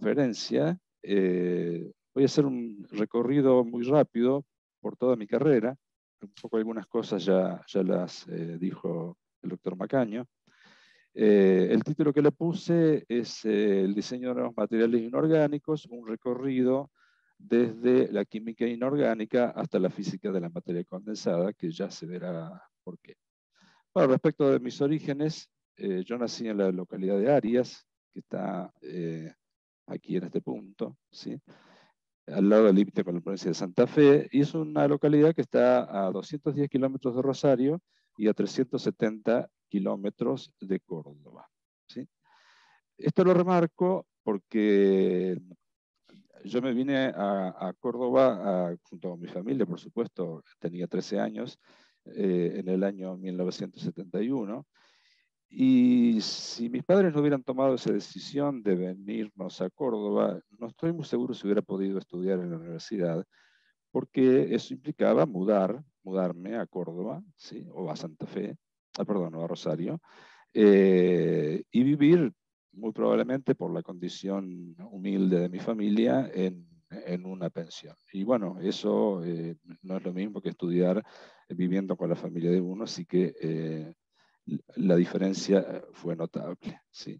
conferencia, voy a hacer un recorrido muy rápido por toda mi carrera. Un poco algunas cosas ya las dijo el doctor Macaño. El título que le puse es el diseño de nuevos materiales inorgánicos, un recorrido desde la química inorgánica hasta la física de la materia condensada, que ya se verá por qué. Bueno, respecto de mis orígenes, yo nací en la localidad de Arias, que está aquí en este punto, ¿sí? Al lado del límite con la provincia de Santa Fe, y es una localidad que está a 210 kilómetros de Rosario y a 370 kilómetros de Córdoba, ¿sí? Esto lo remarco porque yo me vine a Córdoba junto con mi familia, por supuesto, tenía 13 años, en el año 1971. Y si mis padres no hubieran tomado esa decisión de venirnos a Córdoba, no estoy muy seguro si hubiera podido estudiar en la universidad, porque eso implicaba mudarme a Córdoba, ¿sí? O a Santa Fe, perdón, o a Rosario, y vivir muy probablemente por la condición humilde de mi familia en una pensión. Y bueno, eso no es lo mismo que estudiar viviendo con la familia de uno, así que la diferencia fue notable, ¿sí?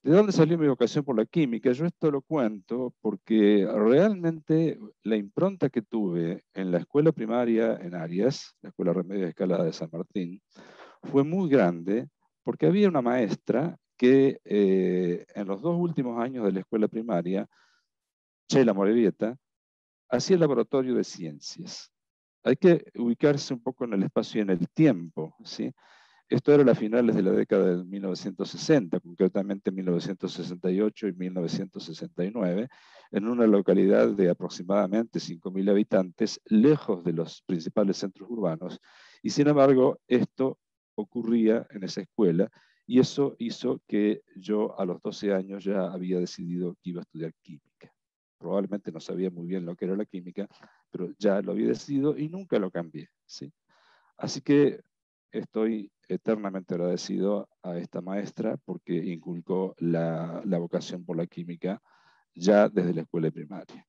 ¿De dónde salió mi vocación por la química? Yo esto lo cuento porque realmente la impronta que tuve en la escuela primaria en Arias, la Escuela Remedios de Escalada de San Martín, fue muy grande porque había una maestra que en los 2 últimos años de la escuela primaria, Chela Morevieta, hacía el laboratorio de ciencias. Hay que ubicarse un poco en el espacio y en el tiempo, ¿sí? Esto era a finales de la década de 1960, concretamente 1968 y 1969, en una localidad de aproximadamente 5.000 habitantes, lejos de los principales centros urbanos. Y sin embargo, esto ocurría en esa escuela y eso hizo que yo a los 12 años ya había decidido que iba a estudiar química. Probablemente no sabía muy bien lo que era la química, pero ya lo había decidido y nunca lo cambié, ¿sí? Así que estoy eternamente agradecido a esta maestra porque inculcó la vocación por la química ya desde la escuela primaria.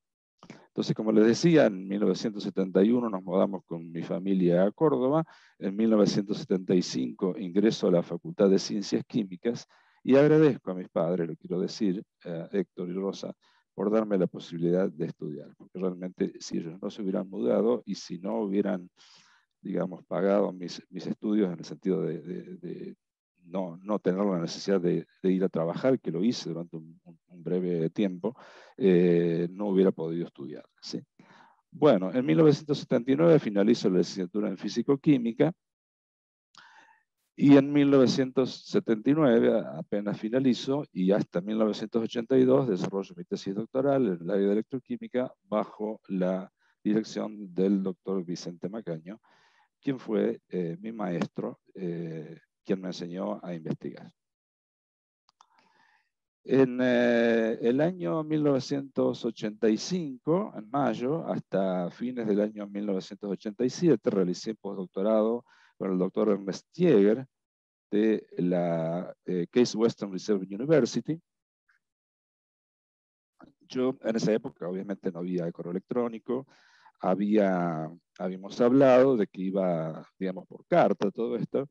Entonces, como les decía, en 1971 nos mudamos con mi familia a Córdoba, en 1975 ingreso a la Facultad de Ciencias Químicas y agradezco a mis padres, lo quiero decir, Héctor y Rosa, por darme la posibilidad de estudiar, porque realmente si ellos no se hubieran mudado y si no hubieran, digamos, pagado mis estudios en el sentido de no tener la necesidad de ir a trabajar, que lo hice durante un breve tiempo, no hubiera podido estudiar, ¿sí? Bueno, en 1979 finalizo la licenciatura en Físico-Química y en 1979 apenas finalizo y hasta 1982 desarrollo mi tesis doctoral en el área de electroquímica bajo la dirección del doctor Vicente Macaño, quien fue mi maestro, quien me enseñó a investigar. En el año 1985, en mayo, hasta fines del año 1987, realicé postdoctorado con el doctor Ernest Jäger de la Case Western Reserve University. Yo en esa época obviamente no había correo electrónico, habíamos hablado de que iba, digamos, por carta todo esto,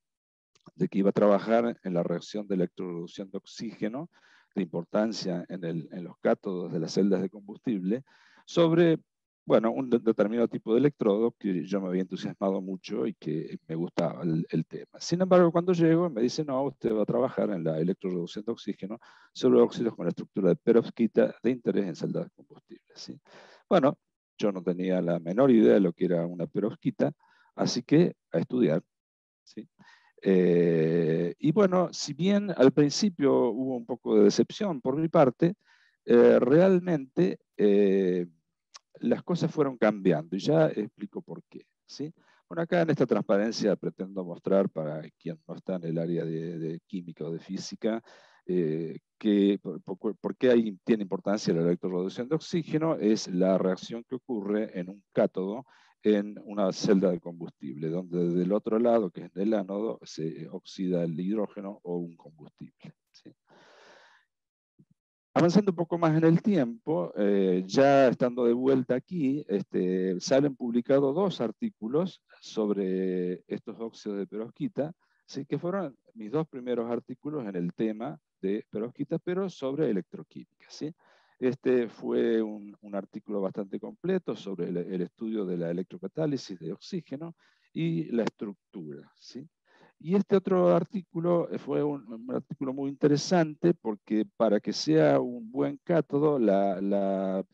de que iba a trabajar en la reacción de electroreducción de oxígeno, de importancia en los cátodos de las celdas de combustible, sobre, bueno, un determinado tipo de electrodo que yo me había entusiasmado mucho y que me gustaba el tema. Sin embargo, cuando llego me dice, no, usted va a trabajar en la electroreducción de oxígeno sobre óxidos con la estructura de perovskita de interés en celdas de combustible, ¿sí? Bueno, yo no tenía la menor idea de lo que era una perovskita, así que a estudiar, ¿sí? Y bueno, si bien al principio hubo un poco de decepción por mi parte, realmente las cosas fueron cambiando y ya explico por qué, ¿sí? Bueno, acá en esta transparencia pretendo mostrar para quien no está en el área de química o de física, por qué ahí tiene importancia la electroreducción de oxígeno. Es la reacción que ocurre en un cátodo en una celda de combustible, donde del otro lado, que es el ánodo, se oxida el hidrógeno o un combustible, ¿sí? Avanzando un poco más en el tiempo, ya estando de vuelta aquí, salen publicados 2 artículos sobre estos óxidos de perovskita, ¿sí? Que fueron mis 2 primeros artículos en el tema de perovskita, pero sobre electroquímica, ¿sí? Este fue un artículo bastante completo sobre el estudio de la electrocatálisis de oxígeno y la estructura, ¿sí? Y este otro artículo fue un artículo muy interesante porque para que sea un buen cátodo, la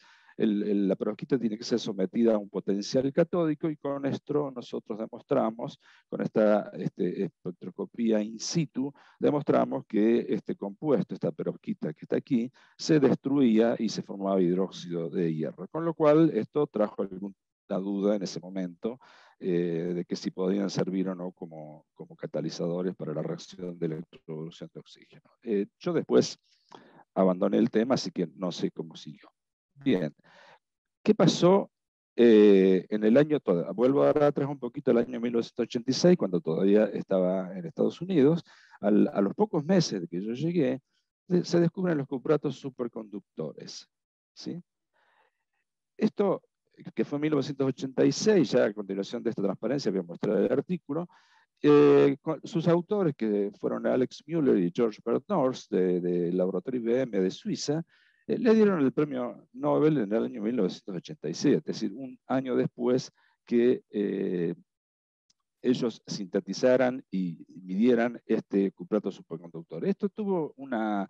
perovskita tiene que ser sometida a un potencial catódico y con esto nosotros demostramos, con esta espectroscopía in situ, demostramos que este compuesto, esta perovskita que está aquí, se destruía y se formaba hidróxido de hierro. Con lo cual esto trajo alguna duda en ese momento de que si podían servir o no como catalizadores para la reacción de electroevolución de oxígeno. Yo después abandoné el tema, así que no sé cómo siguió. Bien, ¿qué pasó en el año? Vuelvo ahora atrás un poquito al año 1986, cuando todavía estaba en Estados Unidos. A los pocos meses de que yo llegué, se descubren los cupratos superconductores, ¿sí? Esto, que fue en 1986, ya a continuación de esta transparencia voy a mostrar el artículo, sus autores, que fueron Alex Müller y George Bertnors, del laboratorio IBM de Suiza, le dieron el premio Nobel en el año 1987, es decir, un año después que ellos sintetizaran y midieran este cuprato superconductor. Esto tuvo una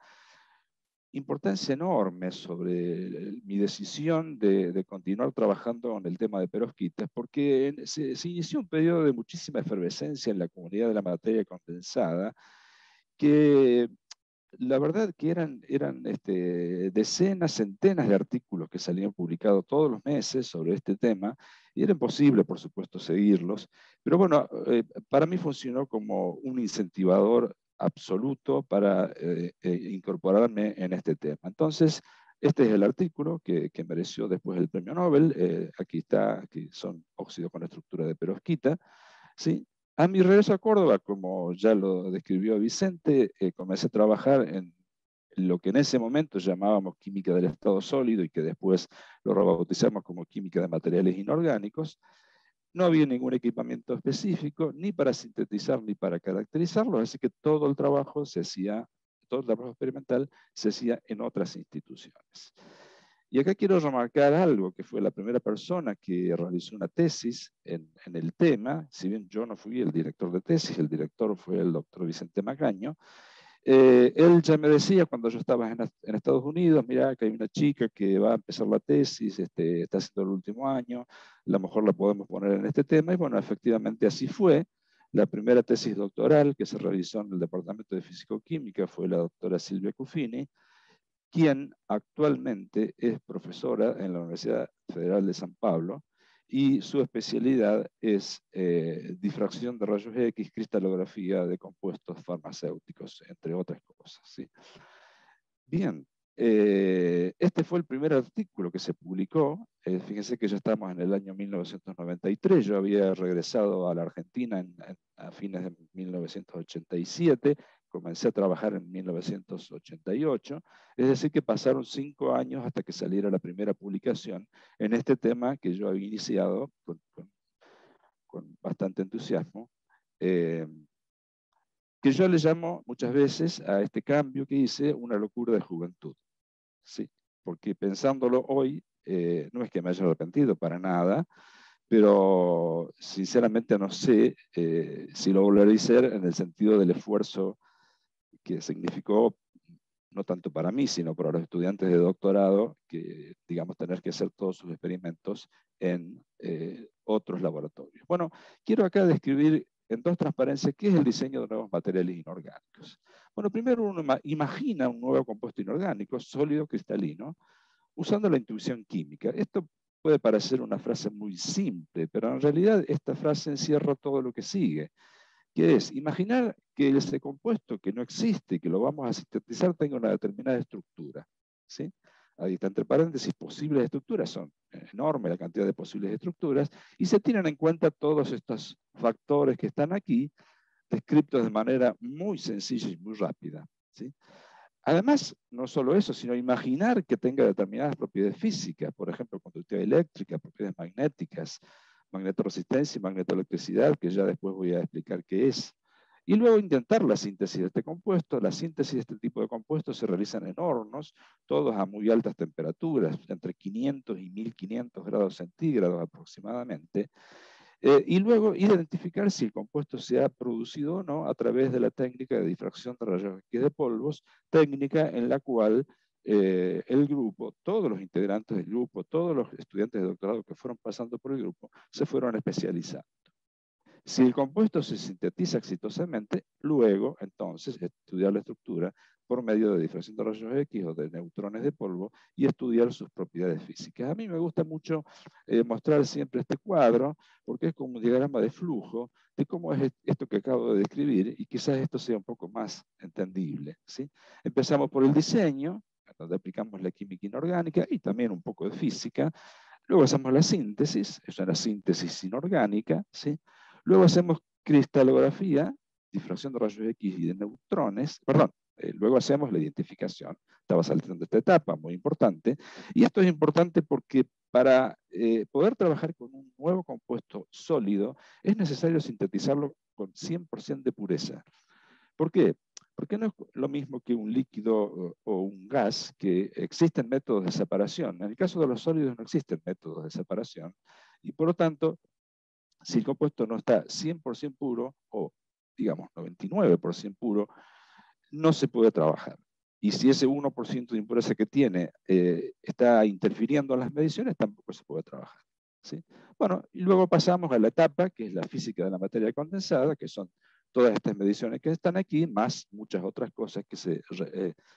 importancia enorme sobre mi decisión de continuar trabajando con el tema de perovskitas, porque se inició un periodo de muchísima efervescencia en la comunidad de la materia condensada, que la verdad que eran decenas, centenas de artículos que salían publicados todos los meses sobre este tema, y era imposible, por supuesto, seguirlos. Pero bueno, para mí funcionó como un incentivador absoluto para incorporarme en este tema. Entonces, este es el artículo que mereció después el premio Nobel. Aquí está, aquí son óxidos con estructura de perovskita, ¿sí? A mi regreso a Córdoba, como ya lo describió Vicente, comencé a trabajar en lo que en ese momento llamábamos química del estado sólido y que después lo rebautizamos como química de materiales inorgánicos. No había ningún equipamiento específico, ni para sintetizar ni para caracterizarlos, así que todo el trabajo se hacía, todo el trabajo experimental se hacía en otras instituciones. Y acá quiero remarcar algo, que fue la primera persona que realizó una tesis en el tema, si bien yo no fui el director de tesis, el director fue el doctor Vicente Macaño. Él ya me decía cuando yo estaba en Estados Unidos, mira, que hay una chica que va a empezar la tesis, está haciendo el último año, a lo mejor la podemos poner en este tema, y bueno, efectivamente así fue. La primera tesis doctoral que se realizó en el Departamento de Físico-Química fue la doctora Silvia Cuffini, quien actualmente es profesora en la Universidad Federal de San Pablo, y su especialidad es difracción de rayos X, cristalografía de compuestos farmacéuticos, entre otras cosas, ¿sí? Bien, este fue el primer artículo que se publicó. Fíjense que ya estamos en el año 1993, yo había regresado a la Argentina a fines de 1987, comencé a trabajar en 1988, es decir, que pasaron 5 años hasta que saliera la primera publicación en este tema que yo había iniciado con bastante entusiasmo. Eh, que yo le llamo muchas veces a este cambio que hice una locura de juventud, ¿sí? Porque pensándolo hoy, no es que me haya arrepentido para nada, pero sinceramente no sé si lo volveré a hacer en el sentido del esfuerzo que significó, no tanto para mí, sino para los estudiantes de doctorado, que, digamos, tener que hacer todos sus experimentos en otros laboratorios. Bueno, quiero acá describir en 2 transparencias qué es el diseño de nuevos materiales inorgánicos. Bueno, primero uno imagina un nuevo compuesto inorgánico, sólido, cristalino, usando la intuición química. Esto puede parecer una frase muy simple, pero en realidad esta frase encierra todo lo que sigue, que es imaginar que ese compuesto que no existe, que lo vamos a sintetizar, tenga una determinada estructura, ¿sí? Ahí está entre paréntesis, posibles estructuras, son enorme la cantidad de posibles estructuras, y se tienen en cuenta todos estos factores que están aquí, descritos de manera muy sencilla y muy rápida, ¿sí? Además, no solo eso, sino imaginar que tenga determinadas propiedades físicas, por ejemplo, conductividad eléctrica, propiedades magnéticas, magnetoresistencia y magnetoelectricidad, que ya después voy a explicar qué es. Y luego intentar la síntesis de este compuesto. La síntesis de este tipo de compuestos se realizan en hornos, todos a muy altas temperaturas, entre 500 y 1500 grados centígrados aproximadamente. Y luego identificar si el compuesto se ha producido o no a través de la técnica de difracción de rayos X de polvos, técnica en la cual el grupo, todos los integrantes del grupo, todos los estudiantes de doctorado que fueron pasando por el grupo, se fueron especializando. Si el compuesto se sintetiza exitosamente, luego, entonces, estudiar la estructura por medio de difracción de rayos X o de neutrones de polvo y estudiar sus propiedades físicas. A mí me gusta mucho mostrar siempre este cuadro porque es como un diagrama de flujo de cómo es esto que acabo de describir y quizás esto sea un poco más entendible, ¿sí? Empezamos por el diseño, donde aplicamos la química inorgánica y también un poco de física. Luego hacemos la síntesis, es una síntesis inorgánica, ¿sí? Luego hacemos cristalografía, difracción de rayos X y de neutrones, perdón, luego hacemos la identificación. Estaba saltando esta etapa, muy importante. Y esto es importante porque para poder trabajar con un nuevo compuesto sólido es necesario sintetizarlo con 100% de pureza. ¿Por qué? Porque no es lo mismo que un líquido o un gas, que existen métodos de separación. En el caso de los sólidos no existen métodos de separación y por lo tanto, si el compuesto no está 100% puro o digamos 99% puro, no se puede trabajar. Y si ese 1% de impureza que tiene está interfiriendo en las mediciones, tampoco se puede trabajar, ¿sí? Bueno, y luego pasamos a la etapa, que es la física de la materia condensada, que son todas estas mediciones que están aquí, más muchas otras cosas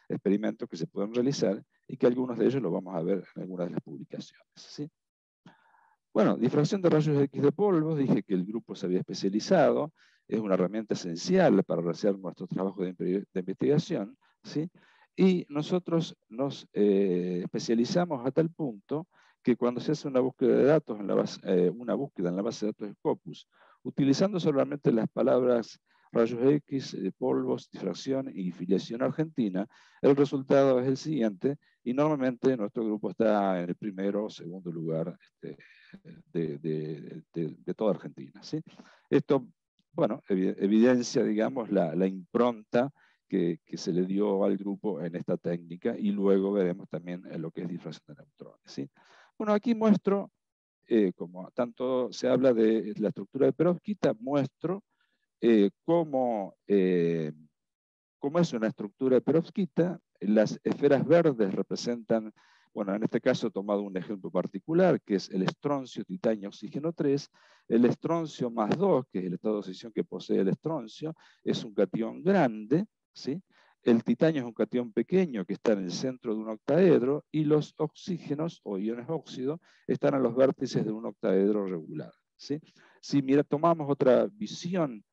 experimentos que se pueden realizar y que algunos de ellos lo vamos a ver en algunas de las publicaciones, ¿sí? Bueno, difracción de rayos X de polvos, dije que el grupo se había especializado, es una herramienta esencial para realizar nuestro trabajo de investigación, ¿sí? Y nosotros nos especializamos a tal punto que cuando se hace una búsqueda de datos, una búsqueda en la base de datos de Scopus, utilizando solamente las palabras rayos X, polvos, difracción y filiación argentina, el resultado es el siguiente, y normalmente nuestro grupo está en el primero o segundo lugar de toda Argentina, ¿sí? Esto, bueno, evidencia, digamos, la impronta que se le dio al grupo en esta técnica y luego veremos también en lo que es difracción de neutrones, ¿sí? Bueno, aquí muestro, como tanto se habla de la estructura de perovskita, muestro cómo es una estructura de perovskita. Las esferas verdes representan, bueno, en este caso he tomado un ejemplo particular, que es el estroncio, titanio, oxígeno 3. El estroncio más 2, que es el estado de oxidación que posee el estroncio, es un catión grande, ¿sí? El titanio es un catión pequeño que está en el centro de un octaedro y los oxígenos o iones óxido están a los vértices de un octaedro regular, ¿sí? Si tomamos otra visión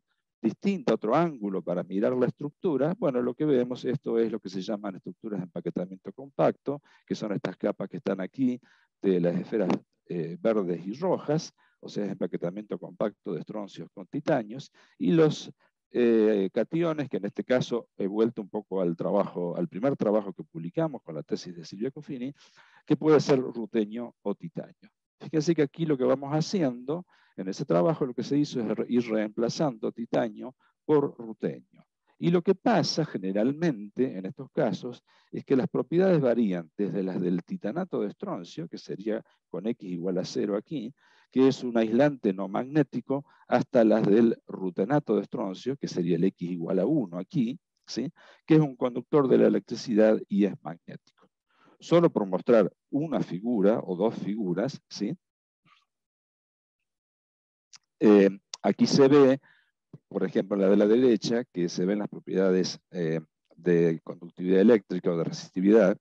distinta, otro ángulo para mirar la estructura, bueno, lo que vemos, esto es lo que se llaman estructuras de empaquetamiento compacto, que son estas capas que están aquí de las esferas verdes y rojas, o sea, es empaquetamiento compacto de estroncios con titanios, y los cationes, que en este caso he vuelto un poco al primer trabajo que publicamos con la tesis de Silvia Coffini, que puede ser rutenio o titanio. Fíjense que aquí lo que vamos haciendo en ese trabajo, lo que se hizo es ir reemplazando titanio por rutenio. Y lo que pasa generalmente en estos casos es que las propiedades varían desde las del titanato de estroncio, que sería con X igual a 0 aquí, que es un aislante no magnético, hasta las del rutenato de estroncio, que sería el X igual a 1 aquí, ¿sí? Que es un conductor de la electricidad y es magnético. Solo por mostrar una figura o dos figuras, ¿sí? Aquí se ve, por ejemplo, la de la derecha, que se ven las propiedades de conductividad eléctrica o de resistividad,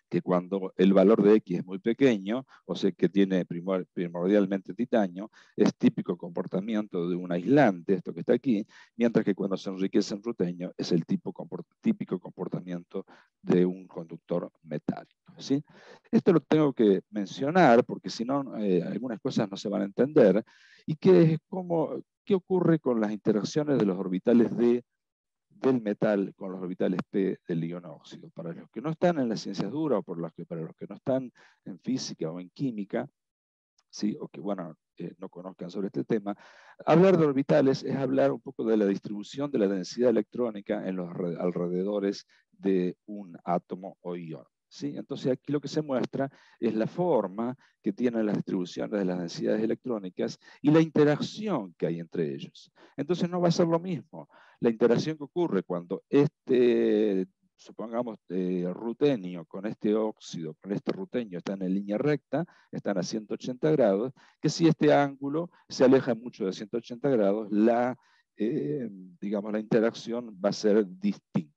que cuando el valor de X es muy pequeño, o sea que tiene primordialmente titanio, es típico comportamiento de un aislante, esto que está aquí, mientras que cuando se enriquece en rutenio es el típico comportamiento de un conductor metálico, ¿sí? Esto lo tengo que mencionar porque si no algunas cosas no se van a entender, y que es como, ¿qué ocurre con las interacciones de los orbitales de del metal con los orbitales p del ion óxido. Para los que no están en las ciencias duras o para los que no están en física o en química, ¿sí? O que bueno, no conozcan sobre este tema, hablar de orbitales es hablar un poco de la distribución de la densidad electrónica en los alrededores de un átomo o ion. ¿Sí? Entonces aquí lo que se muestra es la forma que tienen las distribuciones de las densidades electrónicas y la interacción que hay entre ellos. Entonces no va a ser lo mismo la interacción que ocurre cuando supongamos, rutenio con este óxido, con este rutenio están en línea recta, están a 180 grados, que si este ángulo se aleja mucho de 180 grados, digamos, la interacción va a ser distinta.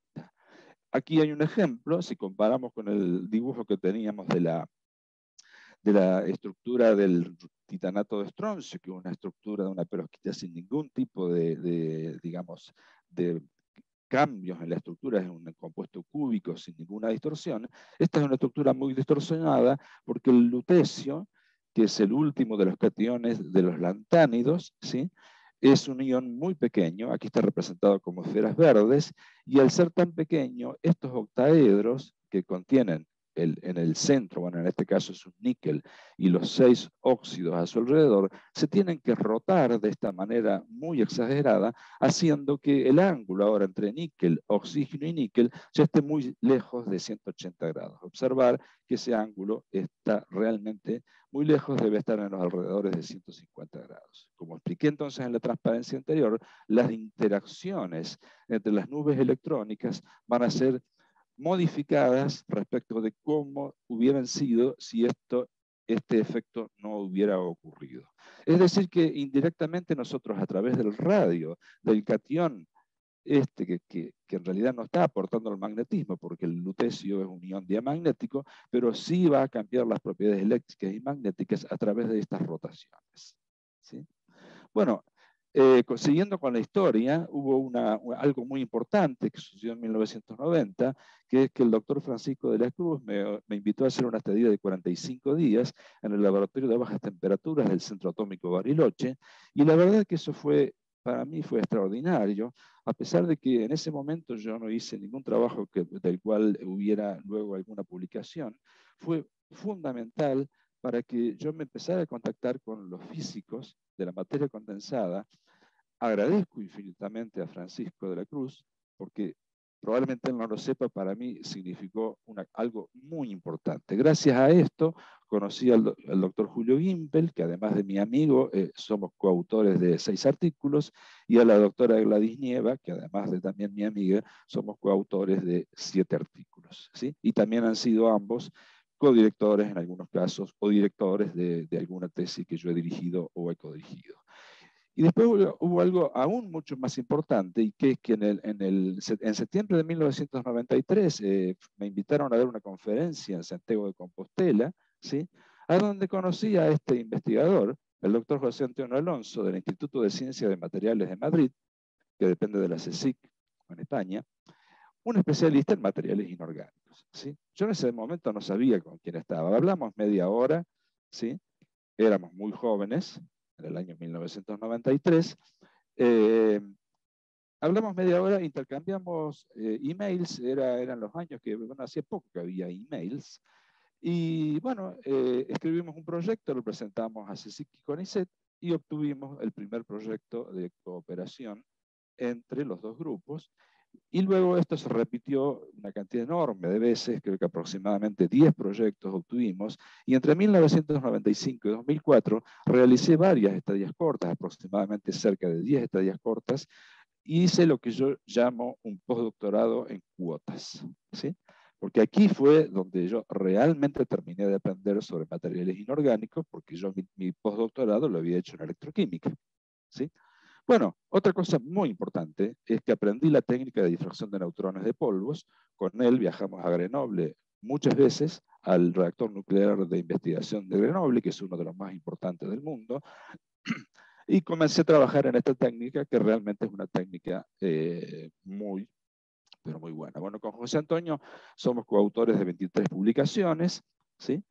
Aquí hay un ejemplo, si comparamos con el dibujo que teníamos de la estructura del titanato de estroncio, que es una estructura de una perovskita sin ningún tipo digamos, de cambios en la estructura, es un compuesto cúbico sin ninguna distorsión. Esta es una estructura muy distorsionada porque el lutecio, que es el último de los cationes de los lantánidos, ¿sí? Es un ion muy pequeño, aquí está representado como esferas verdes, y al ser tan pequeño, estos octaedros que contienen en el centro, bueno, en este caso es un níquel, y los 6 óxidos a su alrededor, se tienen que rotar de esta manera muy exagerada, haciendo que el ángulo ahora entre níquel, oxígeno y níquel ya esté muy lejos de 180 grados. Observar que ese ángulo está realmente muy lejos, debe estar en los alrededores de 150 grados. Como expliqué entonces en la transparencia anterior, las interacciones entre las nubes electrónicas van a ser modificadas respecto de cómo hubieran sido si este efecto no hubiera ocurrido. Es decir, que indirectamente nosotros a través del radio, del catión, que en realidad no está aportando el magnetismo, porque el lutecio es un ion diamagnético, pero sí va a cambiar las propiedades eléctricas y magnéticas a través de estas rotaciones. ¿Sí? Bueno, siguiendo con la historia, hubo algo muy importante que sucedió en 1990, que es que el doctor Francisco de la Cruz me invitó a hacer una estadía de 45 días en el laboratorio de bajas temperaturas del Centro Atómico Bariloche, y la verdad es que eso para mí fue extraordinario, a pesar de que en ese momento yo no hice ningún trabajo del cual hubiera luego alguna publicación. Fue fundamental para que yo me empezara a contactar con los físicos de la materia condensada. Agradezco infinitamente a Francisco de la Cruz, porque probablemente él no lo sepa, para mí significó algo muy importante. Gracias a esto conocí al doctor Julio Gimpel, que además de mi amigo, somos coautores de 6 artículos, y a la doctora Gladys Nieva, que además de también mi amiga, somos coautores de 7 artículos. ¿Sí? Y también han sido ambos codirectores en algunos casos, o directores de alguna tesis que yo he dirigido o he codirigido. Y después hubo algo aún mucho más importante, y que es que en septiembre de 1993 me invitaron a dar una conferencia en Santiago de Compostela, ¿sí? A donde conocí a este investigador, el doctor José Antonio Alonso, del Instituto de Ciencias de Materiales de Madrid, que depende de la CSIC en España, un especialista en materiales inorgánicos. ¿Sí? Yo en ese momento no sabía con quién estaba. Hablamos media hora, ¿sí? Éramos muy jóvenes, en el año 1993. Hablamos media hora, intercambiamos emails, eran los años que, bueno, hacía poco que había emails, y bueno, escribimos un proyecto, lo presentamos a CSIC y CONICET, y obtuvimos el primer proyecto de cooperación entre los dos grupos. Y luego esto se repitió una cantidad enorme de veces, creo que aproximadamente 10 proyectos obtuvimos, y entre 1995 y 2004 realicé varias estadías cortas, aproximadamente cerca de 10 estadías cortas, y hice lo que yo llamo un postdoctorado en cuotas, ¿sí? Porque aquí fue donde yo realmente terminé de aprender sobre materiales inorgánicos, porque yo mi postdoctorado lo había hecho en electroquímica, ¿sí? Bueno, otra cosa muy importante es que aprendí la técnica de difracción de neutrones de polvos. Con él viajamos a Grenoble muchas veces, al reactor nuclear de investigación de Grenoble, que es uno de los más importantes del mundo, y comencé a trabajar en esta técnica, que realmente es una técnica muy, pero muy buena. Bueno, con José Antonio somos coautores de 23 publicaciones, ¿sí?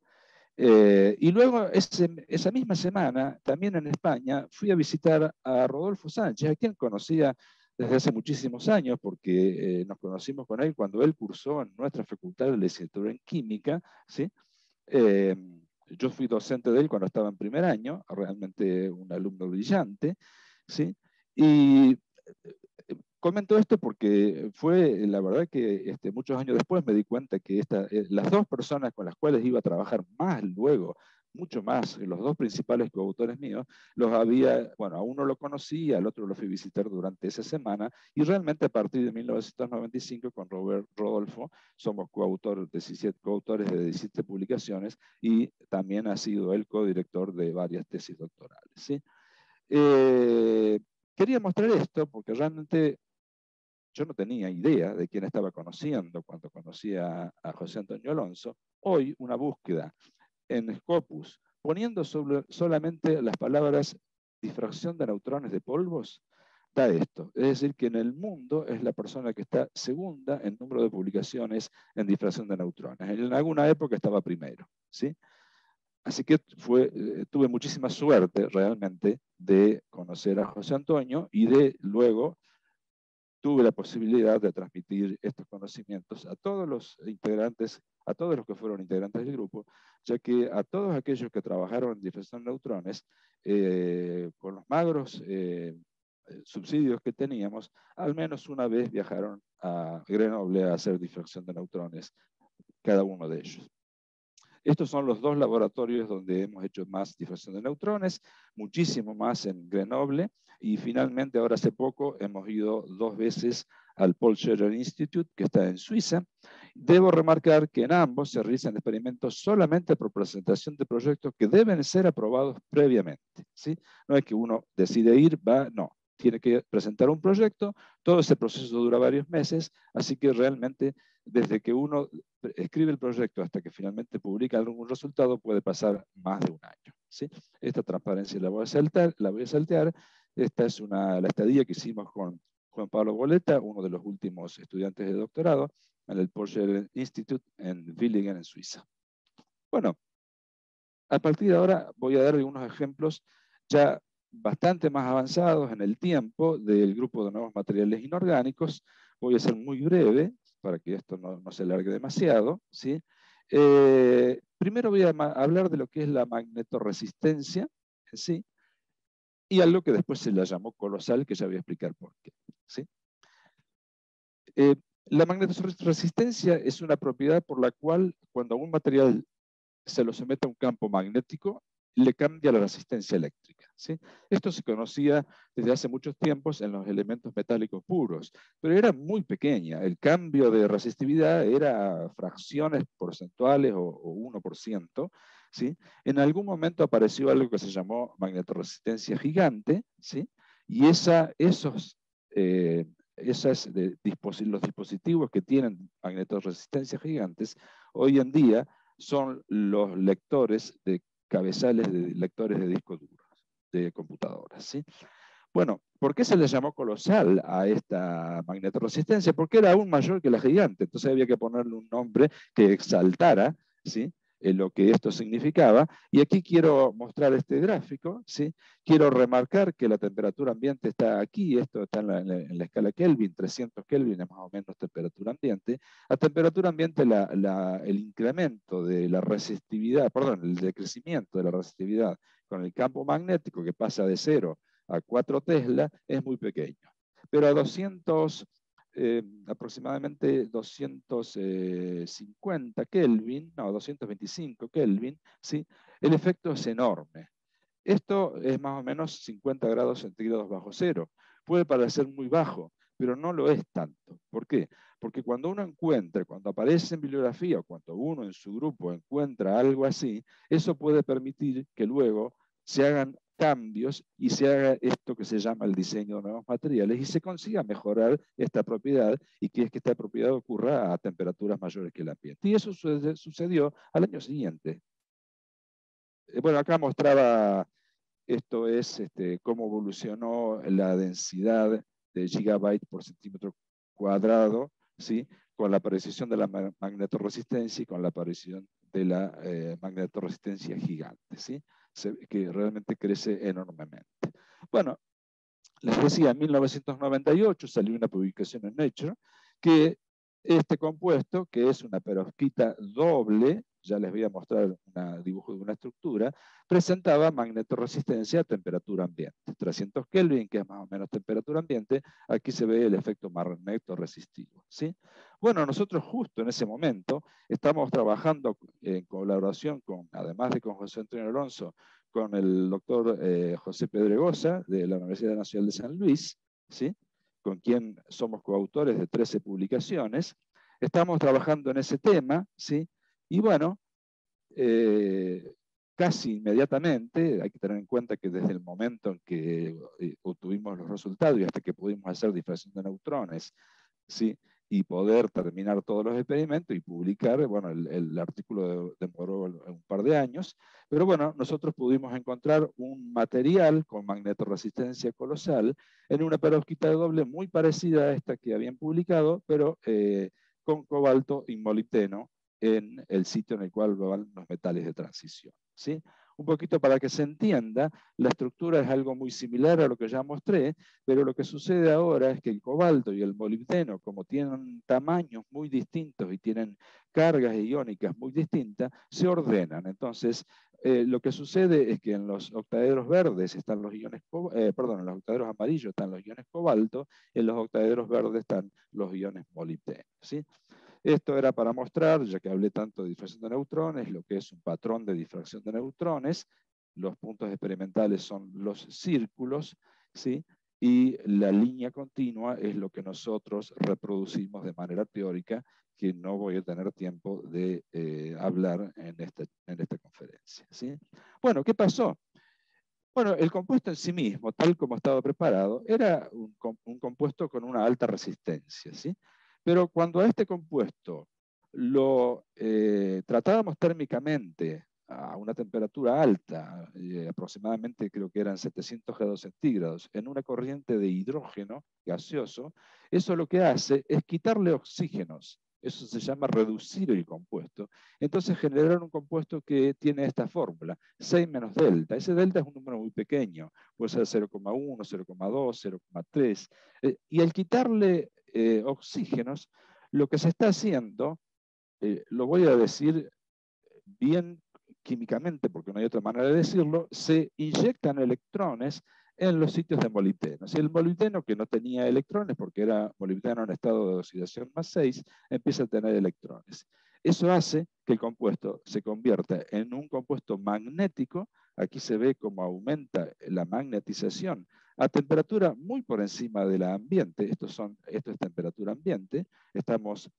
Y luego, esa misma semana, también en España, fui a visitar a Rodolfo Sánchez, a quien conocía desde hace muchísimos años, porque nos conocimos con él cuando él cursó en nuestra facultad de licenciatura en química, ¿sí? Eh, yo fui docente de él cuando estaba en primer año, realmente un alumno brillante, ¿sí? Y comento esto porque fue, la verdad que muchos años después me di cuenta que las dos personas con las cuales iba a trabajar más luego, mucho más, los dos principales coautores míos, los había, bueno, a uno lo conocí, al otro lo fui a visitar durante esa semana, y realmente a partir de 1995 con Robert Rodolfo somos coautores de 17 publicaciones, y también ha sido el codirector de varias tesis doctorales, ¿sí? Eh, Quería mostrar esto porque realmente yo no tenía idea de quién estaba conociendo cuando conocía a José Antonio Alonso. Hoy una búsqueda en Scopus, poniendo solamente las palabras difracción de neutrones de polvos, da esto. Es decir, que en el mundo es la persona que está segunda en número de publicaciones en difracción de neutrones. En alguna época estaba primero, ¿sí? Así que tuve muchísima suerte realmente de conocer a José Antonio y de luego tuve la posibilidad de transmitir estos conocimientos a todos los integrantes, a todos los que fueron integrantes del grupo, ya que a todos aquellos que trabajaron en difracción de neutrones, con los magros subsidios que teníamos, al menos una vez viajaron a Grenoble a hacer difracción de neutrones, cada uno de ellos. Estos son los dos laboratorios donde hemos hecho más difracción de neutrones, muchísimo más en Grenoble, y finalmente ahora hace poco hemos ido 2 veces al Paul Scherrer Institute, que está en Suiza. Debo remarcar que en ambos se realizan experimentos solamente por presentación de proyectos que deben ser aprobados previamente, ¿sí? No es que uno decide ir, va, no. Tiene que presentar un proyecto, todo ese proceso dura varios meses, así que realmente desde que uno escribe el proyecto hasta que finalmente publica algún resultado puede pasar más de un año, ¿sí? Esta transparencia la voy a saltear. Esta es la estadía que hicimos con Juan Pablo Boleta, uno de los últimos estudiantes de doctorado en el Porsche Institute en Villingen, en Suiza. Bueno, a partir de ahora voy a dar algunos ejemplos ya bastante más avanzados en el tiempo del grupo de nuevos materiales inorgánicos. Voy a ser muy breve para que esto no se alargue demasiado, ¿sí? Primero voy a hablar de lo que es la magnetorresistencia, ¿sí? Y algo que después se la llamó colosal, que ya voy a explicar por qué, ¿sí? La magnetorresistencia es una propiedad por la cual cuando un material se lo somete a un campo magnético, le cambia la resistencia eléctrica, ¿sí? Esto se conocía desde hace muchos tiempos en los elementos metálicos puros, pero era muy pequeña. El cambio de resistividad era fracciones porcentuales o 1%, ¿sí? En algún momento apareció algo que se llamó magnetorresistencia gigante, ¿sí? Y los dispositivos que tienen magnetorresistencias gigantes, hoy en día son los lectores de cabezales de lectores de discos duros, de computadoras, ¿sí? Bueno, ¿por qué se le llamó colosal a esta magnetorresistencia? Porque era aún mayor que la gigante, entonces había que ponerle un nombre que exaltara, ¿sí?, lo que esto significaba. Y aquí quiero mostrar este gráfico, ¿sí? Quiero remarcar que la temperatura ambiente está aquí, esto está en la escala Kelvin, 300 Kelvin es más o menos temperatura ambiente. A temperatura ambiente el incremento de la resistividad, perdón, el decrecimiento de la resistividad con el campo magnético que pasa de 0 a 4 Tesla es muy pequeño. Pero a aproximadamente 250 Kelvin, no, 225 Kelvin, ¿sí? El efecto es enorme. Esto es más o menos 50 grados centígrados bajo cero. Puede parecer muy bajo, pero no lo es tanto. ¿Por qué? Porque cuando cuando aparece en bibliografía o cuando uno en su grupo encuentra algo así, eso puede permitir que luego se hagan cambios y se haga esto que se llama el diseño de nuevos materiales y se consiga mejorar esta propiedad y que esta propiedad ocurra a temperaturas mayores que el ambiente. Y eso sucedió al año siguiente. Bueno, acá mostraba, esto es cómo evolucionó la densidad de gigabyte por centímetro cuadrado, ¿sí?, con la aparición de la magnetorresistencia y con la aparición de la magnetorresistencia gigante, ¿sí?, que realmente crece enormemente. Bueno, les decía, en 1998 salió una publicación en Nature que este compuesto, que es una perovskita doble, ya les voy a mostrar un dibujo de una estructura, presentaba magnetoresistencia a temperatura ambiente. 300 Kelvin, que es más o menos temperatura ambiente, aquí se ve el efecto magnetoresistivo, ¿sí? Bueno, nosotros justo en ese momento estamos trabajando en colaboración con, además de con José Antonio Alonso, con el doctor José Pedregosa de la Universidad Nacional de San Luis, ¿sí? Con quien somos coautores de 13 publicaciones. Estamos trabajando en ese tema, ¿sí? Y bueno, casi inmediatamente, hay que tener en cuenta que desde el momento en que obtuvimos los resultados y hasta que pudimos hacer difracción de neutrones, ¿sí? Y poder terminar todos los experimentos y publicar, bueno, el artículo demoró un par de años, pero bueno, nosotros pudimos encontrar un material con magnetoresistencia colosal en una perovskita de doble muy parecida a esta que habían publicado, pero con cobalto y molibdeno en el sitio en el cual van los metales de transición, ¿sí? Un poquito para que se entienda, la estructura es algo muy similar a lo que ya mostré, pero lo que sucede ahora es que el cobalto y el molibdeno, como tienen tamaños muy distintos y tienen cargas iónicas muy distintas, se ordenan. Entonces, lo que sucede es que en los octaedros verdes están los iones, perdón, en los octaedros amarillos están los iones cobalto, en los octaedros verdes están los iones molibdeno, ¿sí? Esto era para mostrar, ya que hablé tanto de difracción de neutrones, lo que es un patrón de difracción de neutrones. Los puntos experimentales son los círculos, ¿sí? Y la línea continua es lo que nosotros reproducimos de manera teórica, que no voy a tener tiempo de hablar en esta conferencia, ¿sí? Bueno, ¿qué pasó? Bueno, el compuesto en sí mismo, tal como estaba preparado, era un compuesto con una alta resistencia, ¿sí? Pero cuando a este compuesto lo tratábamos térmicamente a una temperatura alta, aproximadamente creo que eran 700 grados centígrados, en una corriente de hidrógeno gaseoso, eso lo que hace es quitarle oxígenos. Eso se llama reducir el compuesto. Entonces generaron un compuesto que tiene esta fórmula, 6 menos delta. Ese delta es un número muy pequeño, puede ser 0,1, 0,2, 0,3. Y al quitarle oxígenos, lo que se está haciendo, lo voy a decir bien químicamente, porque no hay otra manera de decirlo, se inyectan electrones en los sitios de molibdeno. Si el molibdeno, que no tenía electrones, porque era molibdeno en estado de oxidación más 6, empieza a tener electrones. Eso hace que el compuesto se convierta en un compuesto magnético. Aquí se ve cómo aumenta la magnetización a temperatura muy por encima de la ambiente. Esto es temperatura ambiente. Estamos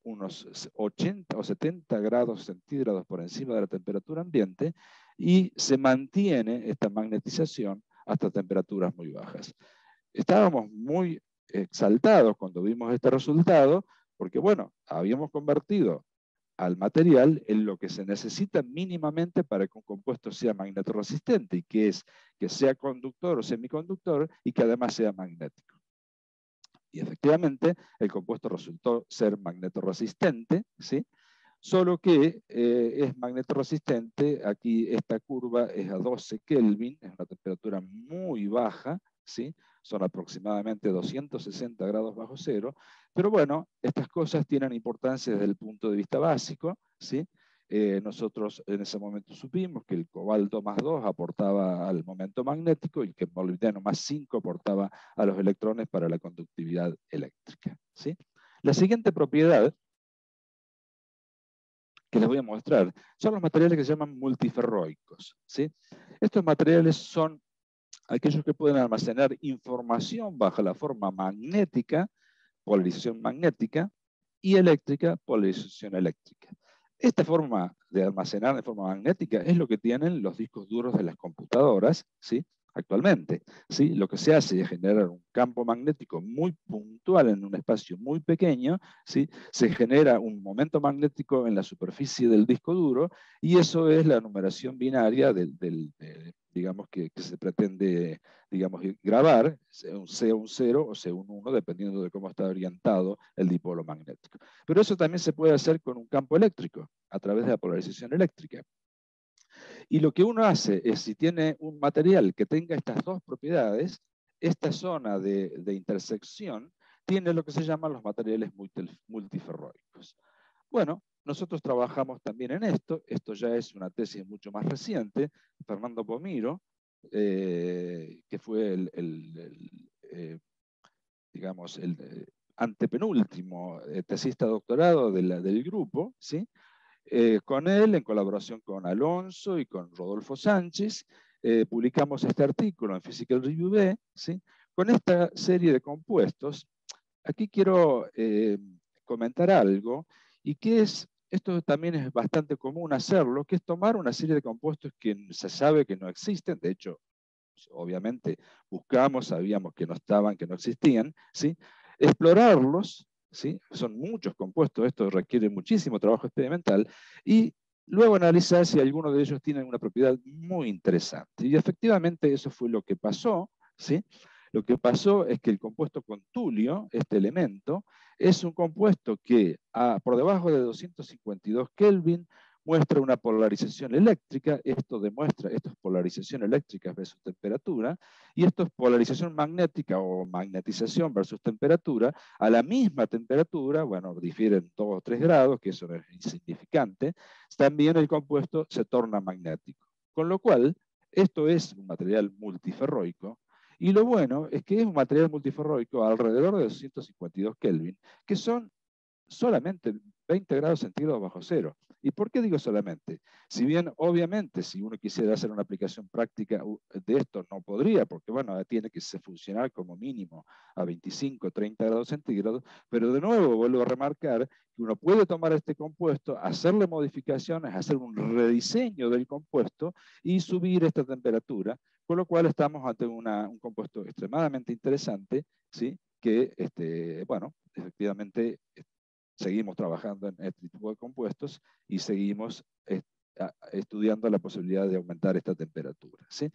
unos 80 o 70 grados centígrados por encima de la temperatura ambiente y se mantiene esta magnetización hasta temperaturas muy bajas. Estábamos muy exaltados cuando vimos este resultado porque, bueno, habíamos convertido al material en lo que se necesita mínimamente para que un compuesto sea magnetorresistente, y que es que sea conductor o semiconductor y que además sea magnético. Y efectivamente, el compuesto resultó ser magnetorresistente, ¿sí? Solo que es magnetorresistente, aquí esta curva es a 12 Kelvin, es una temperatura muy baja, ¿sí? Son aproximadamente 260 grados bajo cero, pero bueno, estas cosas tienen importancia desde el punto de vista básico, ¿sí? Nosotros en ese momento supimos que el cobalto más 2 aportaba al momento magnético y que el molibdeno más 5 aportaba a los electrones para la conductividad eléctrica, ¿sí? La siguiente propiedad que les voy a mostrar son los materiales que se llaman multiferroicos, ¿sí? Estos materiales son aquellos que pueden almacenar información bajo la forma magnética, polarización magnética, y eléctrica, polarización eléctrica. Esta forma de almacenar de forma magnética es lo que tienen los discos duros de las computadoras, ¿sí? Actualmente, ¿sí? Lo que se hace es generar un campo magnético muy puntual en un espacio muy pequeño, ¿sí? Se genera un momento magnético en la superficie del disco duro y eso es la numeración binaria digamos, que se pretende, digamos, grabar, un C un 0 o C un 1, dependiendo de cómo está orientado el dipolo magnético. Pero eso también se puede hacer con un campo eléctrico, a través de la polarización eléctrica. Y lo que uno hace es, si tiene un material que tenga estas dos propiedades, esta zona de intersección tiene lo que se llaman los materiales multiferroicos. Bueno, nosotros trabajamos también en esto. Esto ya es una tesis mucho más reciente. Fernando Pomiro, que fue digamos, el antepenúltimo tesista doctorado del grupo, ¿sí? Con él, en colaboración con Alonso y con Rodolfo Sánchez, publicamos este artículo en Physical Review B, ¿sí? Con esta serie de compuestos. Aquí quiero comentar algo, y que es, esto también es bastante común hacerlo, que es tomar una serie de compuestos que se sabe que no existen. De hecho, obviamente buscamos, sabíamos que no estaban, que no existían, ¿sí? Explorarlos, ¿sí? Son muchos compuestos, esto requiere muchísimo trabajo experimental, y luego analizar si alguno de ellos tiene una propiedad muy interesante. Y efectivamente eso fue lo que pasó, ¿sí? Lo que pasó es que el compuesto con tulio, este elemento, es un compuesto que por debajo de 252 Kelvin muestra una polarización eléctrica. Esto es polarización eléctrica versus temperatura, y esto es polarización magnética o magnetización versus temperatura. A la misma temperatura, bueno, difieren 2 o 3 grados, que eso es insignificante, también el compuesto se torna magnético. Con lo cual, esto es un material multiferroico, y lo bueno es que es un material multiferroico alrededor de 252 Kelvin, que son solamente 20 grados centígrados bajo cero. ¿Y por qué digo solamente? Si bien, obviamente, si uno quisiera hacer una aplicación práctica de esto, no podría, porque, bueno, tiene que funcionar como mínimo a 25, 30 grados centígrados, pero de nuevo vuelvo a remarcar que uno puede tomar este compuesto, hacerle modificaciones, hacer un rediseño del compuesto y subir esta temperatura, con lo cual estamos ante un compuesto extremadamente interesante, ¿sí? Que, bueno, efectivamente seguimos trabajando en este tipo de compuestos y seguimos estudiando la posibilidad de aumentar esta temperatura, ¿sí?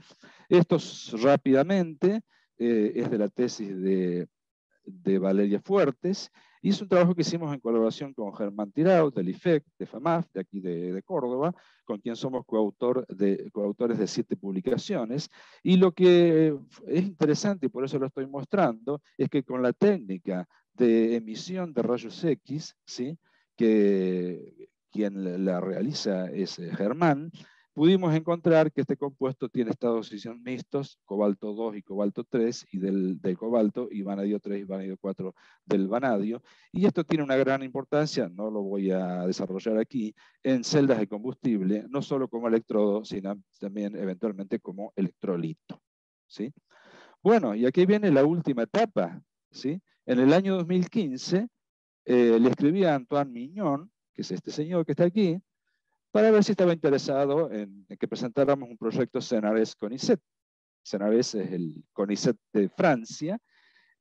Esto rápidamente es de la tesis de Valeria Fuertes, y es un trabajo que hicimos en colaboración con Germán Tirao, del IFEC, de FAMAF, de aquí de Córdoba, con quien somos coautores de 7 publicaciones. Y lo que es interesante, y por eso lo estoy mostrando, es que con la técnica de emisión de rayos X, ¿sí? Que quien la realiza es Germán, pudimos encontrar que este compuesto tiene estados de oxidación mixtos, cobalto 2 y cobalto 3, y del cobalto, y vanadio 3 y vanadio 4 del vanadio. Y esto tiene una gran importancia, no lo voy a desarrollar aquí, en celdas de combustible, no solo como electrodo, sino también eventualmente como electrolito, ¿sí? Bueno, y aquí viene la última etapa, ¿sí? En el año 2015 le escribí a Antoine Mignon, que es este señor que está aquí, para ver si estaba interesado en que presentáramos un proyecto CENARES-CONICET. CENARES es el CONICET de Francia,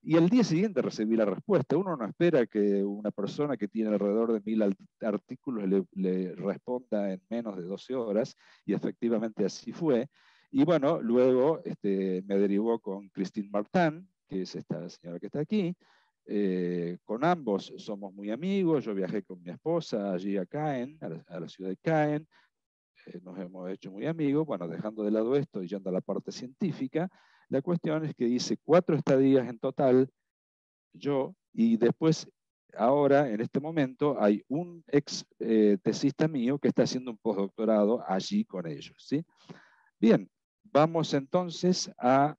y el día siguiente recibí la respuesta. Uno no espera que una persona que tiene alrededor de 1000 artículos le responda en menos de 12 horas, y efectivamente así fue. Y bueno, luego me derivó con Christine Martin, que es esta señora que está aquí. Con ambos somos muy amigos. Yo viajé con mi esposa allí a Caen, a la ciudad de Caen. Nos hemos hecho muy amigos. Bueno, dejando de lado esto y yendo a la parte científica, la cuestión es que hice 4 estadías en total yo, y después, ahora, en este momento, hay un ex tesista mío que está haciendo un postdoctorado allí con ellos, ¿sí? Bien, vamos entonces a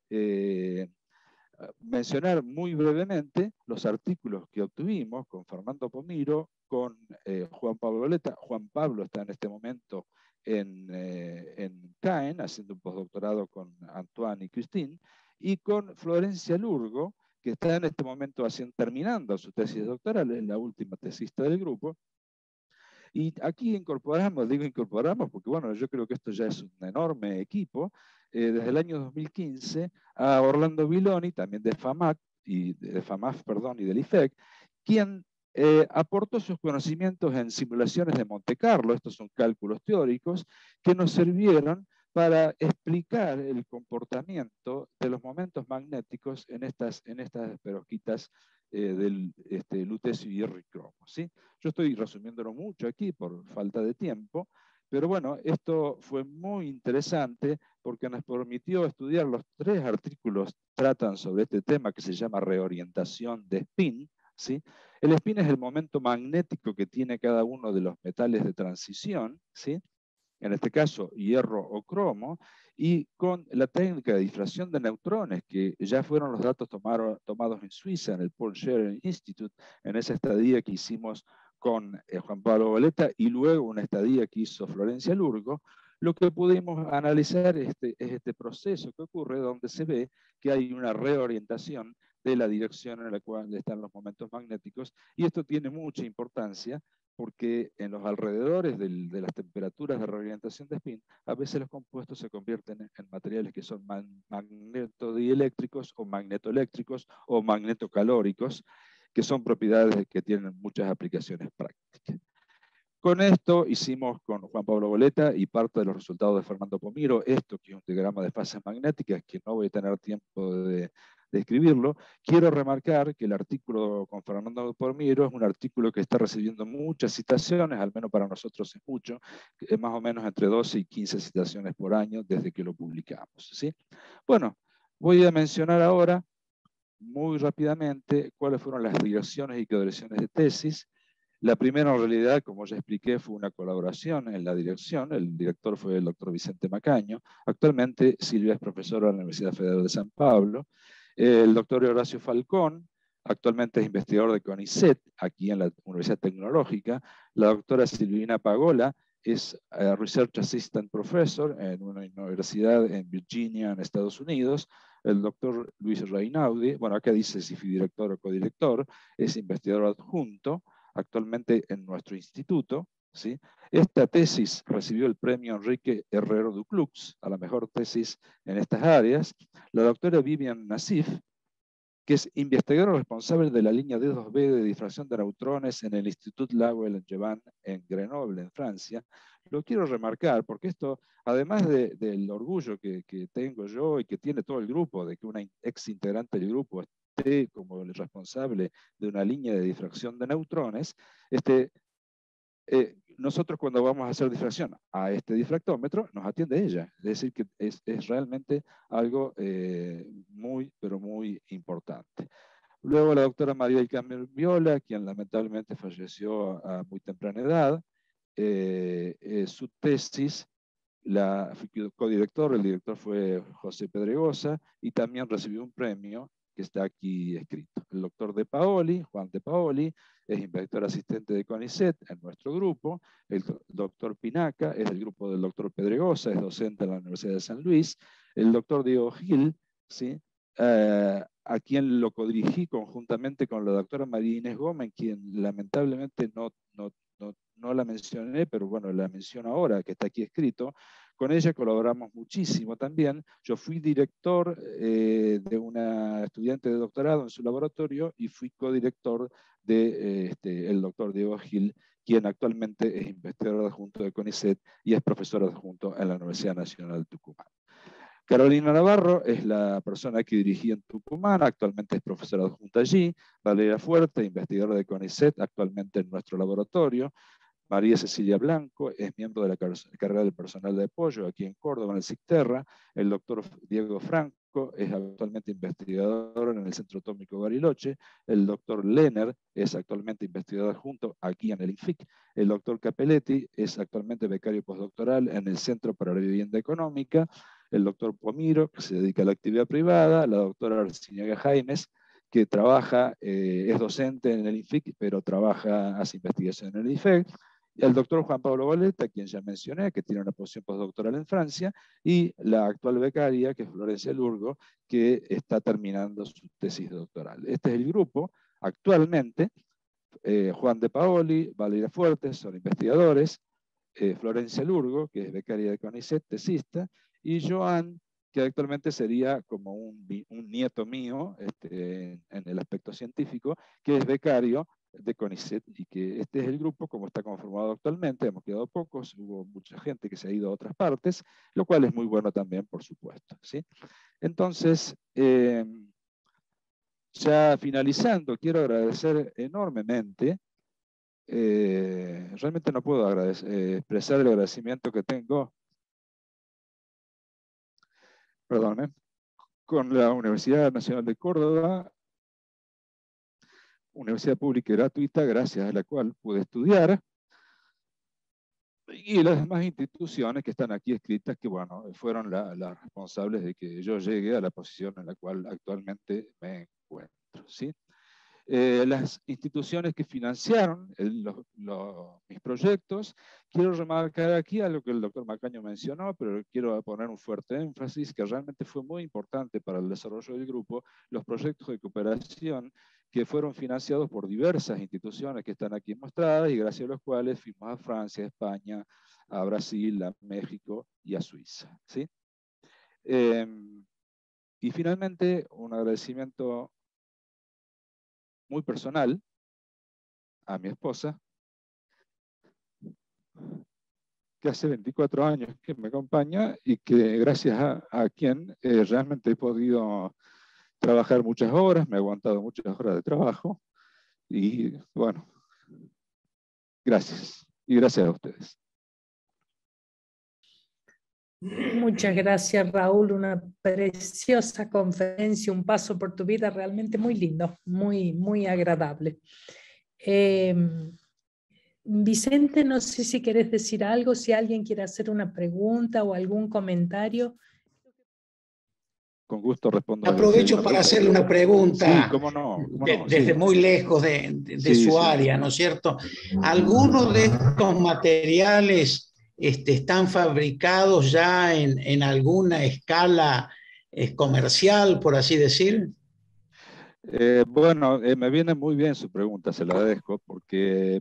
mencionar muy brevemente los artículos que obtuvimos con Fernando Pomiro, con Juan Pablo Leta. Juan Pablo está en este momento en Caen, haciendo un postdoctorado con Antoine y Christine, y con Florencia Lurgo, que está en este momento terminando su tesis doctoral, es la última tesista del grupo. Y aquí digo incorporamos, porque bueno, yo creo que esto ya es un enorme equipo, desde el año 2015, a Orlando Villoni, también de FAMAF, perdón, y del IFEC, quien aportó sus conocimientos en simulaciones de Monte Carlo. Estos son cálculos teóricos que nos sirvieron para explicar el comportamiento de los momentos magnéticos en estas perovskitas del lutecio y hierro y cromo, ¿sí? Yo estoy resumiéndolo mucho aquí por falta de tiempo, Pero bueno, esto fue muy interesante porque nos permitió estudiar los 3 artículos que tratan sobre este tema que se llama reorientación de spin, ¿sí? El spin es el momento magnético que tiene cada uno de los metales de transición, ¿sí? En este caso hierro o cromo, y con la técnica de difracción de neutrones, que ya fueron los datos tomados en Suiza, en el Paul Scherrer Institute, en esa estadía que hicimos con Juan Pablo Boleta, y luego una estadía que hizo Florencia Lurgo, lo que pudimos analizar es este proceso que ocurre donde se ve que hay una reorientación de la dirección en la cual están los momentos magnéticos, y esto tiene mucha importancia porque en los alrededores de las temperaturas de reorientación de spin, a veces los compuestos se convierten en materiales que son magnetodieléctricos o magnetoeléctricos o magnetocalóricos, que son propiedades que tienen muchas aplicaciones prácticas. Con esto hicimos con Juan Pablo Boleta y parte de los resultados de Fernando Pomiro, esto que es un diagrama de fases magnéticas, que no voy a tener tiempo de escribirlo. Quiero remarcar que el artículo con Fernando Pomiro es un artículo que está recibiendo muchas citaciones, al menos para nosotros es mucho, más o menos entre 12 y 15 citaciones por año desde que lo publicamos, ¿sí? Bueno, voy a mencionar ahora muy rápidamente cuáles fueron las direcciones y codirecciones de tesis. La primera, en realidad, como ya expliqué, fue una colaboración en la dirección. El director fue el doctor Vicente Macaño. Actualmente Silvia es profesora de la Universidad Federal de San Pablo. El doctor Horacio Falcón, actualmente es investigador de CONICET, aquí en la Universidad Tecnológica. La doctora Silvina Pagola es Research Assistant Professor en una universidad en Virginia, en Estados Unidos. El doctor Luis Reinaudi, bueno, acá dice si fui director o codirector, es investigador adjunto actualmente en nuestro instituto, ¿sí? Esta tesis recibió el premio Enrique Herrero Duclux a la mejor tesis en estas áreas. La doctora Vivian Nassif, que es investigadora responsable de la línea D2B de difracción de neutrones en el Institut Laue-Langevin en Grenoble, en Francia. Lo quiero remarcar porque esto, además del orgullo que tengo yo y que tiene todo el grupo, de que una ex integrante del grupo esté como el responsable de una línea de difracción de neutrones, nosotros cuando vamos a hacer difracción a este difractómetro, nos atiende ella. Es decir, que es realmente algo muy, pero muy importante. Luego la doctora María del Carmen Viola, quien lamentablemente falleció a muy temprana edad. Su tesis, fui codirector, el director fue José Pedregosa, y también recibió un premio que está aquí escrito. El doctor De Paoli, Juan De Paoli, es inspector asistente de CONICET en nuestro grupo. El doctor Pinaca es del grupo del doctor Pedregosa, es docente en la Universidad de San Luis. El doctor Diego Gil, ¿sí? A quien lo codirigí conjuntamente con la doctora María Inés Gómez, quien lamentablemente no la mencioné, pero bueno, la menciono ahora, que está aquí escrito. Con ella colaboramos muchísimo también. Yo fui director de una estudiante de doctorado en su laboratorio y fui codirector del doctor Diego Gil, quien actualmente es investigador adjunto de CONICET y es profesor adjunto en la Universidad Nacional de Tucumán. Carolina Navarro es la persona que dirigía en Tucumán, actualmente es profesora adjunta allí. Valeria Fuerte, investigadora de CONICET, actualmente en nuestro laboratorio. María Cecilia Blanco es miembro de la carrera del personal de apoyo aquí en Córdoba, en el SICTERRA. El doctor Diego Franco es actualmente investigador en el Centro Atómico Bariloche. El doctor Lehner es actualmente investigador adjunto aquí en el INFIC. El doctor Capelletti es actualmente becario postdoctoral en el Centro para la Vivienda Económica. El doctor Pomiro, que se dedica a la actividad privada. La doctora Arciniaga Jaimes, que trabaja, es docente en el INFIC, pero hace investigación en el IFEC. El doctor Juan Pablo Boleta, quien ya mencioné, que tiene una posición postdoctoral en Francia, y la actual becaria, que es Florencia Lurgo, que está terminando su tesis doctoral. Este es el grupo. Actualmente, Juan de Paoli, Valeria Fuertes son investigadores, Florencia Lurgo, que es becaria de CONICET, tesista, y Joan, que actualmente sería como un nieto mío en el aspecto científico, que es becario de CONICET, y que este es el grupo como está conformado actualmente. Hemos quedado pocos, hubo mucha gente que se ha ido a otras partes, lo cual es muy bueno también, por supuesto, ¿sí? Entonces, ya finalizando, quiero agradecer enormemente realmente no puedo expresar el agradecimiento que tengo, perdón, con la Universidad Nacional de Córdoba, universidad pública y gratuita, gracias a la cual pude estudiar, y las demás instituciones que están aquí escritas, que bueno, fueron las responsables de que yo llegue a la posición en la cual actualmente me encuentro, ¿sí? Las instituciones que financiaron mis proyectos, quiero remarcar aquí algo que el doctor Macaño mencionó, pero quiero poner un fuerte énfasis, que realmente fue muy importante para el desarrollo del grupo, los proyectos de cooperación que fueron financiados por diversas instituciones que están aquí mostradas y gracias a los cuales fuimos a Francia, a España, a Brasil, a México y a Suiza, ¿sí? Y finalmente, un agradecimiento muy personal a mi esposa, que hace 24 años que me acompaña y que gracias a quien realmente he podido trabajar muchas horas, me ha aguantado muchas horas de trabajo y bueno, gracias. Y gracias a ustedes. Muchas gracias, Raúl. Una preciosa conferencia, un paso por tu vida realmente muy lindo, muy, muy agradable. Vicente, no sé si querés decir algo, si alguien quiere hacer una pregunta o algún comentario. Con gusto respondo. Aprovecho para hacerle una pregunta. Sí, cómo no. Desde muy lejos de su área, ¿no es cierto? ¿Algunos de estos materiales están fabricados ya en alguna escala comercial, por así decir? Bueno, me viene muy bien su pregunta, se la agradezco, porque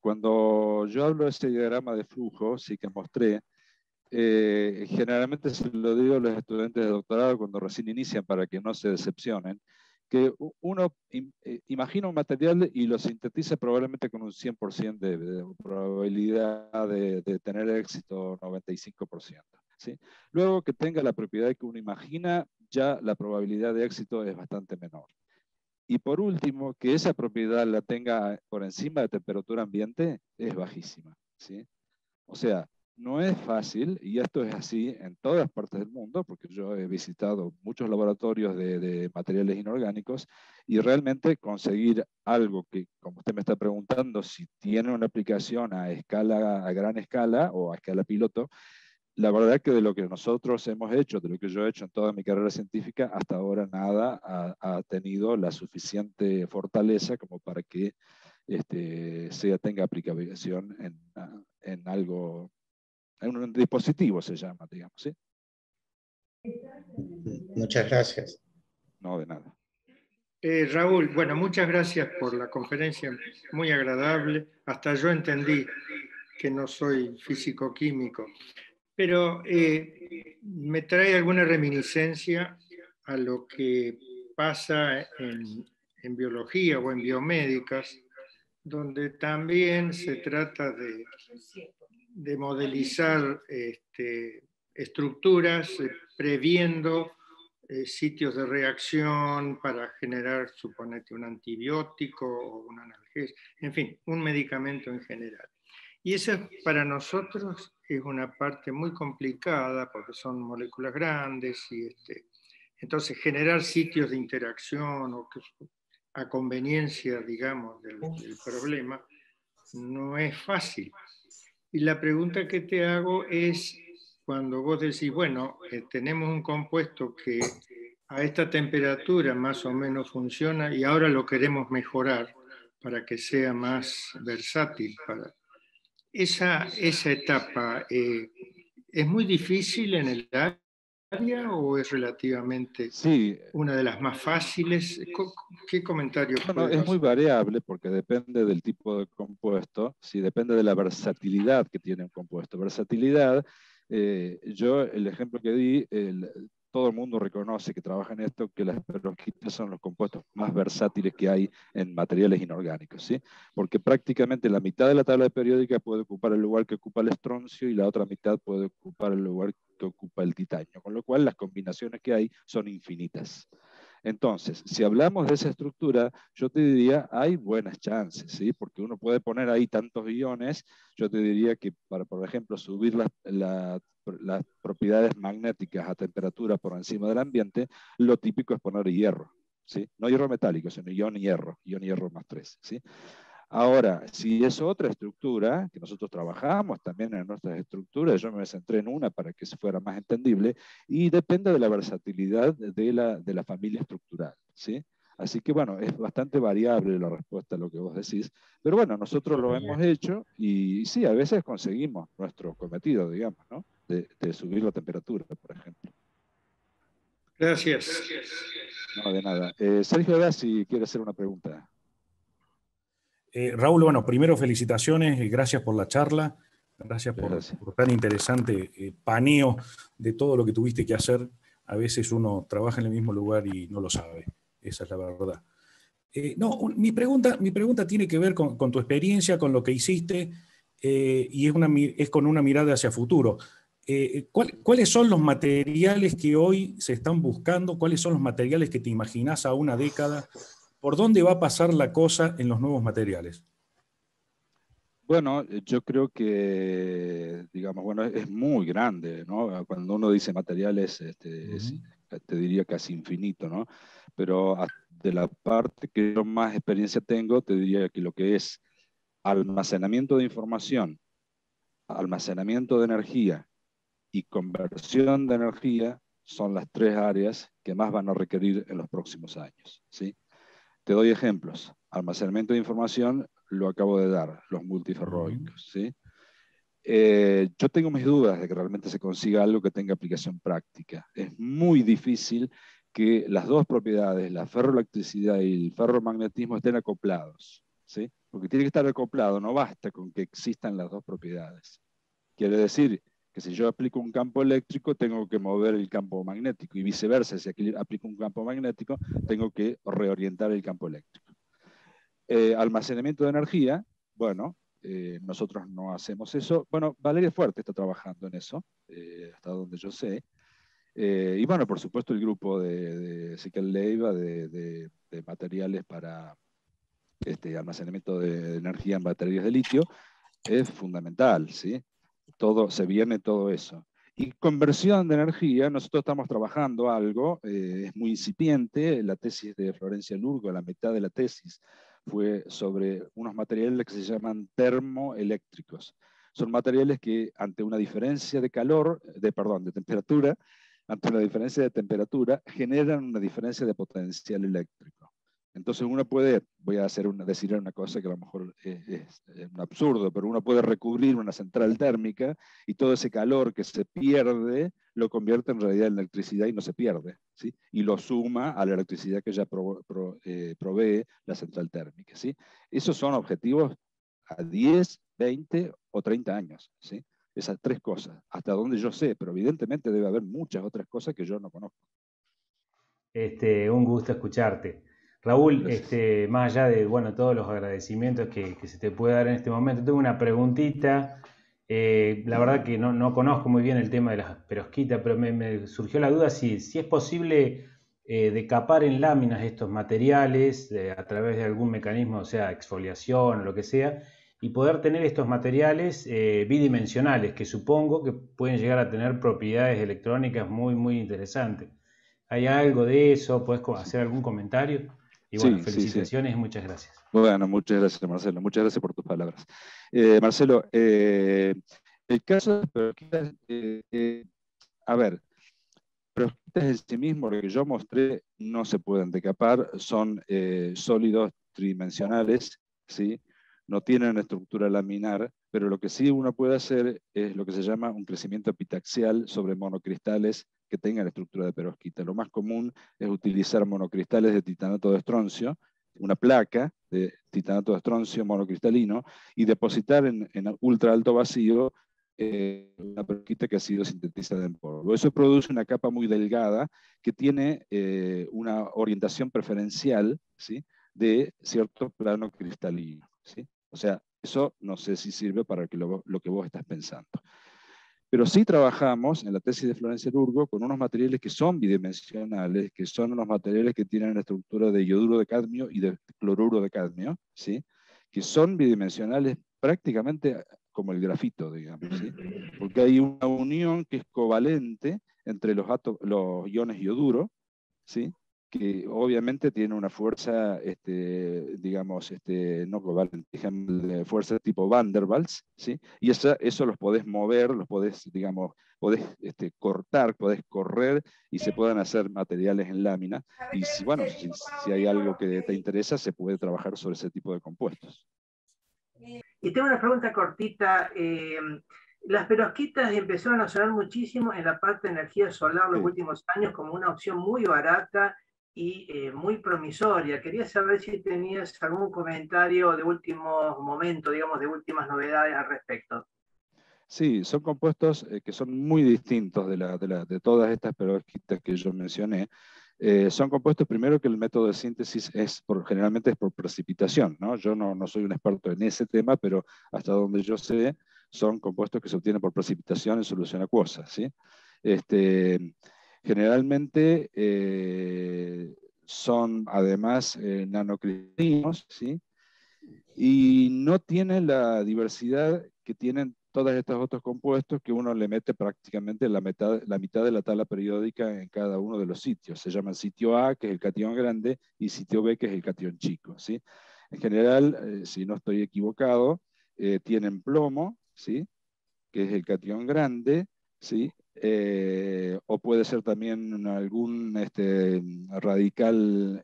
cuando yo hablo de ese diagrama de flujo, sí que mostré, generalmente se lo digo a los estudiantes de doctorado cuando recién inician para que no se decepcionen, que uno imagina un material y lo sintetiza probablemente con un 100% de probabilidad de tener éxito, 95%. ¿Sí? Luego que tenga la propiedad que uno imagina, ya la probabilidad de éxito es bastante menor. Y por último, que esa propiedad la tenga por encima de temperatura ambiente es bajísima, ¿sí? O sea, no es fácil, y esto es así en todas partes del mundo, porque yo he visitado muchos laboratorios de materiales inorgánicos, y realmente conseguir algo que, como usted me está preguntando, si tiene una aplicación a escala, a gran escala o a escala piloto, la verdad que de lo que nosotros hemos hecho, de lo que yo he hecho en toda mi carrera científica, hasta ahora nada ha tenido la suficiente fortaleza como para que tenga aplicación en algo, en un dispositivo se llama, digamos, ¿sí? Muchas gracias. No, de nada. Raúl, bueno, muchas gracias por la conferencia, muy agradable. Hasta yo entendí que no soy físico-químico, pero me trae alguna reminiscencia a lo que pasa en biología o en biomédicas, donde también se trata de modelizar estructuras previendo sitios de reacción para generar, suponete, un antibiótico o un analgésico, en fin, un medicamento en general. Y eso para nosotros es una parte muy complicada porque son moléculas grandes y entonces generar sitios de interacción o que, a conveniencia, digamos, del problema no es fácil. Y la pregunta que te hago es, cuando vos decís, bueno, tenemos un compuesto que a esta temperatura más o menos funciona y ahora lo queremos mejorar para que sea más versátil. Esa etapa es muy difícil en el área o es relativamente una de las más fáciles. ¿Qué comentario Bueno, puedes es muy hacer? variable porque depende del tipo de compuesto, ¿sí? Depende de la versatilidad que tiene un compuesto. Versatilidad, yo el ejemplo que di, todo el mundo reconoce que trabaja en esto, que las perovskitas son los compuestos más versátiles que hay en materiales inorgánicos, ¿sí? Porque prácticamente la mitad de la tabla periódica puede ocupar el lugar que ocupa el estroncio y la otra mitad puede ocupar el lugar que ocupa el titanio, con lo cual las combinaciones que hay son infinitas. Entonces, si hablamos de esa estructura, yo te diría, hay buenas chances, ¿sí? Porque uno puede poner ahí tantos iones, yo te diría que para, por ejemplo, subir las propiedades magnéticas a temperatura por encima del ambiente, lo típico es poner hierro, ¿sí? No hierro metálico, sino ion hierro más 3, ¿sí? Ahora, si es otra estructura, que nosotros trabajamos también en nuestras estructuras, yo me centré en una para que fuera más entendible, y depende de la versatilidad de la familia estructural, ¿sí? Así que bueno, es bastante variable la respuesta a lo que vos decís, pero bueno, nosotros lo hemos hecho y sí, a veces conseguimos nuestro cometido, digamos, ¿no? De subir la temperatura, por ejemplo. Gracias. No, de nada. Sergio Gassi quiere hacer una pregunta. Raúl, bueno, primero felicitaciones y gracias por la charla, gracias por tan interesante paneo de todo lo que tuviste que hacer. A veces uno trabaja en el mismo lugar y no lo sabe, esa es la verdad. No, mi pregunta tiene que ver con tu experiencia, con lo que hiciste, y es con una mirada hacia futuro. ¿Cuáles son los materiales que hoy se están buscando? ¿Cuáles son los materiales que te imaginás a una década? ¿Por dónde va a pasar la cosa en los nuevos materiales? Bueno, yo creo que, digamos, bueno, es muy grande, ¿no? Cuando uno dice materiales, te diría casi infinito, ¿no? Pero de la parte que yo más experiencia tengo, te diría que lo que es almacenamiento de información, almacenamiento de energía y conversión de energía son las tres áreas que más van a requerir en los próximos años, ¿sí? Te doy ejemplos. Almacenamiento de información, lo acabo de dar, los multiferroicos, ¿sí? Yo tengo mis dudas de que realmente se consiga algo que tenga aplicación práctica. Es muy difícil que las dos propiedades, la ferroelectricidad y el ferromagnetismo, estén acoplados, ¿sí? Porque tiene que estar acoplado, no basta con que existan las dos propiedades. Quiere decir que si yo aplico un campo eléctrico, tengo que mover el campo magnético, y viceversa, si aquí aplico un campo magnético, tengo que reorientar el campo eléctrico. Almacenamiento de energía, bueno, nosotros no hacemos eso. Bueno, Valeria Fuerte está trabajando en eso, hasta donde yo sé. Y bueno, por supuesto, el grupo de Ezequiel Leiva de materiales para almacenamiento de energía en baterías de litio es fundamental, ¿sí? Se viene todo eso. Y conversión de energía, nosotros estamos trabajando algo, es muy incipiente, la tesis de Florencia Lurgo, la mitad de la tesis, fue sobre unos materiales que se llaman termoeléctricos. Son materiales que ante una diferencia de de temperatura, ante una diferencia de temperatura, generan una diferencia de potencial eléctrico. Entonces uno puede, voy a decir una cosa que a lo mejor es un absurdo, pero uno puede recubrir una central térmica y todo ese calor que se pierde lo convierte en realidad en electricidad y no se pierde, ¿sí? Y lo suma a la electricidad que ya provee la central térmica, ¿sí? Esos son objetivos a 10, 20 o 30 años, ¿sí? Esas tres cosas, hasta donde yo sé, pero evidentemente debe haber muchas otras cosas que yo no conozco. Un gusto escucharte. Raúl, más allá de todos los agradecimientos que se te puede dar en este momento, tengo una preguntita. La verdad que no conozco muy bien el tema de las perovskitas, pero me surgió la duda si es posible decapar en láminas estos materiales a través de algún mecanismo, o sea, exfoliación o lo que sea, y poder tener estos materiales bidimensionales, que supongo que pueden llegar a tener propiedades electrónicas muy, muy interesantes. ¿Hay algo de eso? ¿Puedes hacer algún comentario? Y bueno, felicitaciones y muchas gracias. Bueno, muchas gracias, Marcelo. Muchas gracias por tus palabras. Marcelo, el caso de perovskitas, a ver, perovskitas en sí mismo, lo que yo mostré, no se pueden decapar, son sólidos tridimensionales, ¿sí? No tienen estructura laminar, pero lo que sí uno puede hacer es lo que se llama un crecimiento epitaxial sobre monocristales que tengan estructura de perovskita. Lo más común es utilizar monocristales de titanato de estroncio, una placa de titanato de estroncio monocristalino, y depositar en ultra alto vacío una perovskita que ha sido sintetizada en polvo. Eso produce una capa muy delgada que tiene una orientación preferencial, ¿sí?, de cierto plano cristalino, ¿sí? O sea, eso no sé si sirve para lo que vos estás pensando. Pero sí trabajamos en la tesis de Florencia Lurgo con unos materiales que son bidimensionales, que son unos materiales que tienen la estructura de yoduro de cadmio y de cloruro de cadmio, ¿sí? Que son bidimensionales prácticamente como el grafito, digamos, ¿sí? Porque hay una unión que es covalente entre los iones yoduro, ¿sí? Que obviamente tiene una fuerza, digamos, no covalente, fuerza tipo Van der Waals, ¿sí? Y eso los podés mover, los podés, digamos, podés cortar, podés correr y se pueden hacer materiales en lámina. Y bueno, si hay algo que te interesa, se puede trabajar sobre ese tipo de compuestos. Y tengo una pregunta cortita. Las perovskitas empezaron a sonar muchísimo en la parte de energía solar los últimos años como una opción muy barata y muy promisoria. Quería saber si tenías algún comentario de último momento, digamos, de últimas novedades al respecto. Sí, son compuestos que son muy distintos de todas estas perovskitas que yo mencioné. Son compuestos, primero, que el método de síntesis generalmente es por precipitación, ¿no? Yo no soy un experto en ese tema, pero hasta donde yo sé, son compuestos que se obtienen por precipitación en solución acuosa, ¿sí? Generalmente son además nanocristalinos, ¿sí? Y no tienen la diversidad que tienen todos estos otros compuestos, que uno le mete prácticamente la mitad de la tabla periódica en cada uno de los sitios. Se llaman sitio A, que es el catión grande, y sitio B, que es el catión chico, ¿sí? En general, si no estoy equivocado, tienen plomo, ¿sí? Que es el catión grande, ¿sí? O puede ser también algún radical,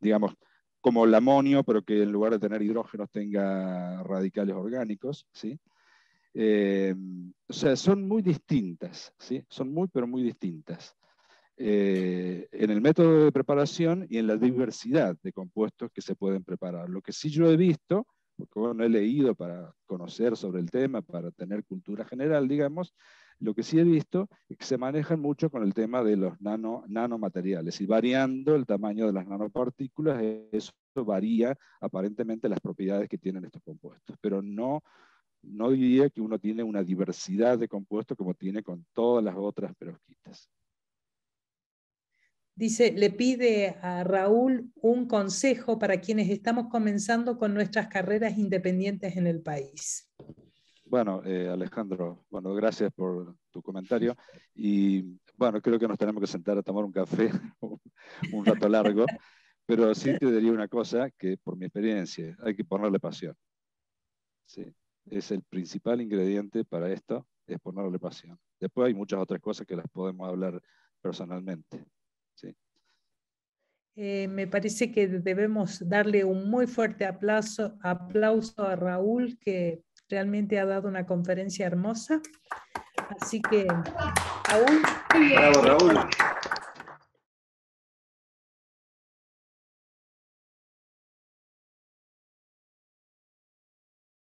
digamos, como el amonio, pero que en lugar de tener hidrógenos tenga radicales orgánicos, ¿sí? O sea, son muy distintas, ¿sí? Son pero muy distintas. En el método de preparación y en la diversidad de compuestos que se pueden preparar. Lo que sí yo he visto, porque bueno, he leído para conocer sobre el tema, para tener cultura general, digamos, lo que sí he visto es que se manejan mucho con el tema de los nanomateriales, y variando el tamaño de las nanopartículas, eso varía aparentemente las propiedades que tienen estos compuestos, pero no diría que uno tiene una diversidad de compuestos como tiene con todas las otras perovskitas. Dice, le pide a Raúl un consejo para quienes estamos comenzando con nuestras carreras independientes en el país. Bueno, Alejandro, bueno, gracias por tu comentario. Y bueno, creo que nos tenemos que sentar a tomar un café un rato largo, pero sí te diría una cosa, que por mi experiencia, hay que ponerle pasión. ¿Sí? Es el principal ingrediente para esto, es ponerle pasión. Después hay muchas otras cosas que las podemos hablar personalmente. ¿Sí? Me parece que debemos darle un muy fuerte aplauso a Raúl, que realmente ha dado una conferencia hermosa. Así que, Raúl. Bravo, Raúl.